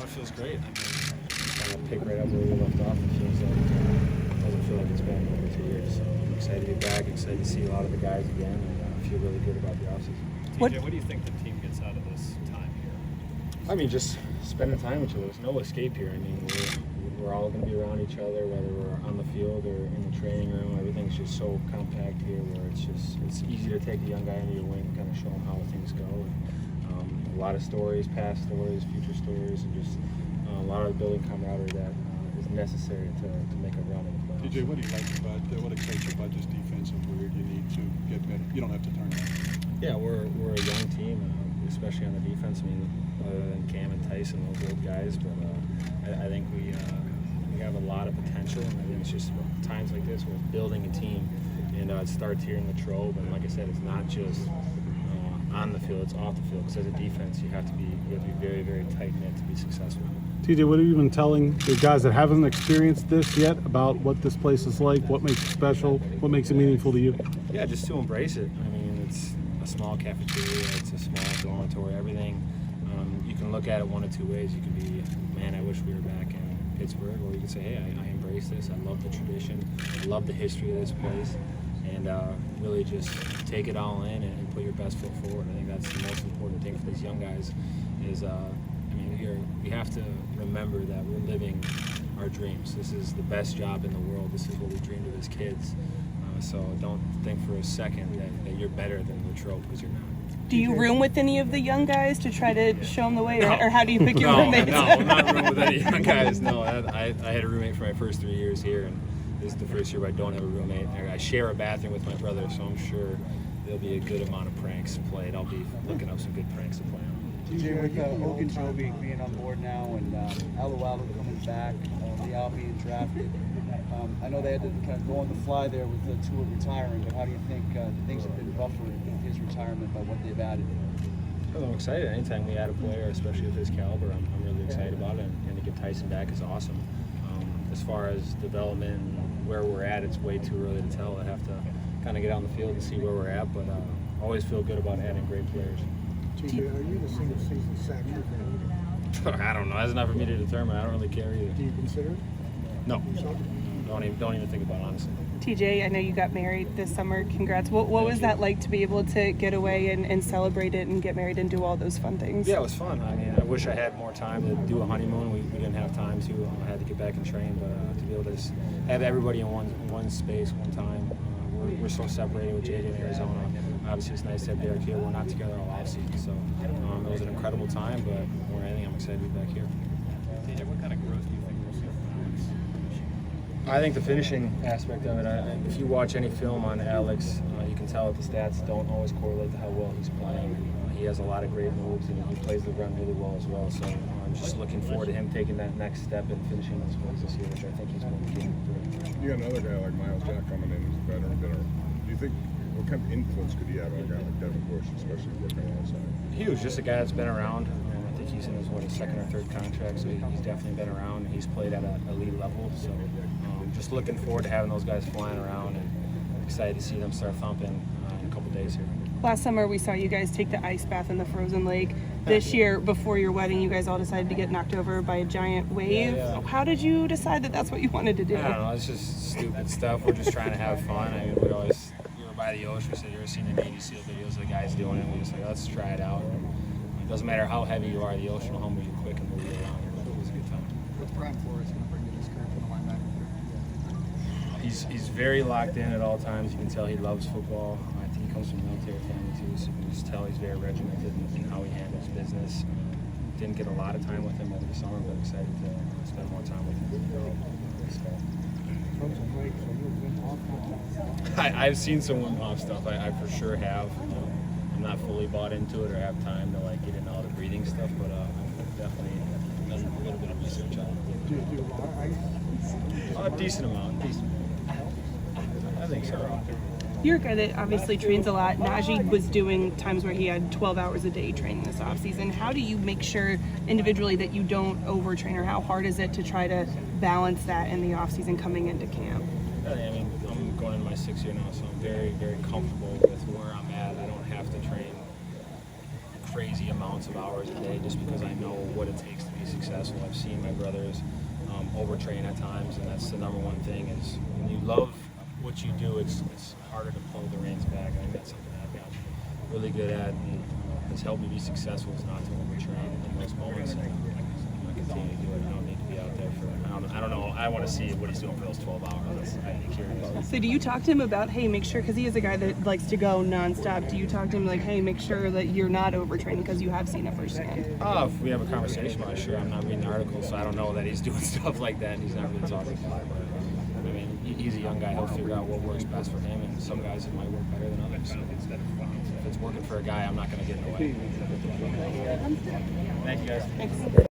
feels great. I mean, kind of pick right up where we left off. It feels like it doesn't feel like it's been over 2 years. So I'm excited to be back. Excited to see a lot of the guys again, and I feel really good about the offseason. TJ, what do you think the team gets out of this time here? I mean, just spending time with each other. There's no escape here. I mean, we're all going to be around each other, whether we're on the field or in the training room. Everything's just so compact here, where it's easy to take a young guy under your wing and kind of show him how things go. And, a lot of stories, past stories, future stories, and just a lot of building camaraderie that is necessary to make a run in the playoffs. TJ, what do you like about what excites you about this defense, and where do you need to get better? You don't have to turn it on. Yeah, we're a young team, especially on the defense. I mean, other than Cam and Tyson, those old guys, but I think we have a lot of potential, and I think it's just times like this we're building a team, and it starts here in the Trove. And like I said, it's not just on the field; it's off the field. Because as a defense, you have to be very, very tight knit to be successful. TJ, what have you been telling the guys that haven't experienced this yet about what this place is like? What makes it special? What makes it meaningful to you? Yeah, just to embrace it. I mean, it's a small cafeteria, it's a small dormitory, everything. You can look at it one of two ways. You can be, man, I wish we were back in Pittsburgh, or you can say, hey, I embrace this. I love the tradition. I love the history of this place, and really just take it all in and put your best foot forward. I think that's the most important thing for these young guys is, we have to remember that we're living our dreams. This is the best job in the world. This is what we dreamed of as kids. So don't think for a second that you're better than Latrobe, because you're not. Do you room with any of the young guys to try to show them the way, or how do you pick your roommates? No, I'm not rooming with any young guys. No, I had a roommate for my first 3 years here, and this is the first year where I don't have a roommate. I share a bathroom with my brother, so I'm sure there'll be a good amount of pranks played. I'll be looking up some good pranks to play on. TJ, with Ogunjobi being on board now and Alualu coming back, Leal being drafted, I know they had to kind of go on the fly there with Tua retiring, but how do you think things have been buffered with his retirement by what they've added? Well, I'm excited. Anytime we add a player, especially of his caliber, I'm really excited about it, and to get Tyson back is awesome. As far as development and where we're at, it's way too early to tell. I have to kind of get out on the field and see where we're at, but always feel good about adding great players. TJ, are you the single season sack leader? I don't know. That's not for me to determine. I don't really care either. Do you consider it? No. Don't even think about it, honestly. TJ, I know you got married this summer. Congrats. What was that like to be able to get away and celebrate it and get married and do all those fun things? Yeah, it was fun. I mean, I wish I had more time to do a honeymoon. We didn't have time to. I had to get back and train, but to be able to just have everybody in one space, one time. We're so separated with JJ in Arizona. Obviously, it's nice to have Derek here. We're not together all offseason, so it was an incredible time, but more than anything, I'm excited to be back here. TJ, what kind of growth do you think we'll see from Alex this year? I think the finishing aspect of it, if you watch any film on Alex, you can tell that the stats don't always correlate to how well he's playing. He has a lot of great moves, and he plays the run really well as well. So I'm just looking forward to him taking that next step and finishing those goals this year, which I think he's going to do. You got another guy like Miles Jack coming in who's better and better. Do you think, what kind of influence could he have on a guy like Devin Bush, especially working alongside? Huge, just a guy that's been around. I think he's in his second or third contract, so he's definitely been around. He's played at an elite level, so just looking forward to having those guys flying around, and excited to see them start thumping in a couple days here. Last summer, we saw you guys take the ice bath in the frozen lake. This year, before your wedding, you guys all decided to get knocked over by a giant wave. Yeah. How did you decide that that's what you wanted to do? I don't know. It's just stupid stuff. We're just trying to have fun. I mean, we were by the ocean. We said, you ever seen the Navy SEAL videos of the guys doing it? We just like, let's try it out. And it doesn't matter how heavy you are, the ocean will humble you quick and move you around. It was a good time. What's Brian Flores going to bring to this curriculum linebacker? He's very locked in at all times. You can tell he loves football. I think he comes from a military family too, so you can just tell he's very regimented in how he handles business. Didn't get a lot of time with him over the summer, but excited to spend more time with him. I've seen some Wim stuff. I for sure have. I'm not fully bought into it or have time to get into all the breathing stuff, but I've definitely done a little bit of research on it. A decent amount. I think so. You're a guy that obviously trains a lot. Najee was doing times where he had 12 hours a day training this offseason. How do you make sure individually that you don't overtrain, or how hard is it to try to balance that in the offseason coming into camp? I mean, I'm going into my 6th year now, so I'm very, very comfortable with where I'm at. I don't have to train crazy amounts of hours a day just because I know what it takes to be successful. I've seen my brothers overtrain at times, and that's the number one thing is when you love what you do, it's harder to pull the reins back. I think that's something I've got really good at, and has helped me be successful is not to overtrain in those moments. And I'm going to continue to do it. I don't need to be out there for, I don't know. I want to see what he's doing for those 12 hours. I'd be curious. So do you talk to him about, hey, make sure, because he is a guy that likes to go nonstop. Do you talk to him like, hey, make sure that you're not overtraining because you have seen it firsthand? If we have a conversation about it, sure. I'm not reading articles, so I don't know that he's doing stuff like that, and he's not really talking about it. But, I mean, he's a young guy. He'll figure out what works best for him, and some guys it might work better than others. So if it's working for a guy, I'm not going to get in the way. Thank you guys. Thanks.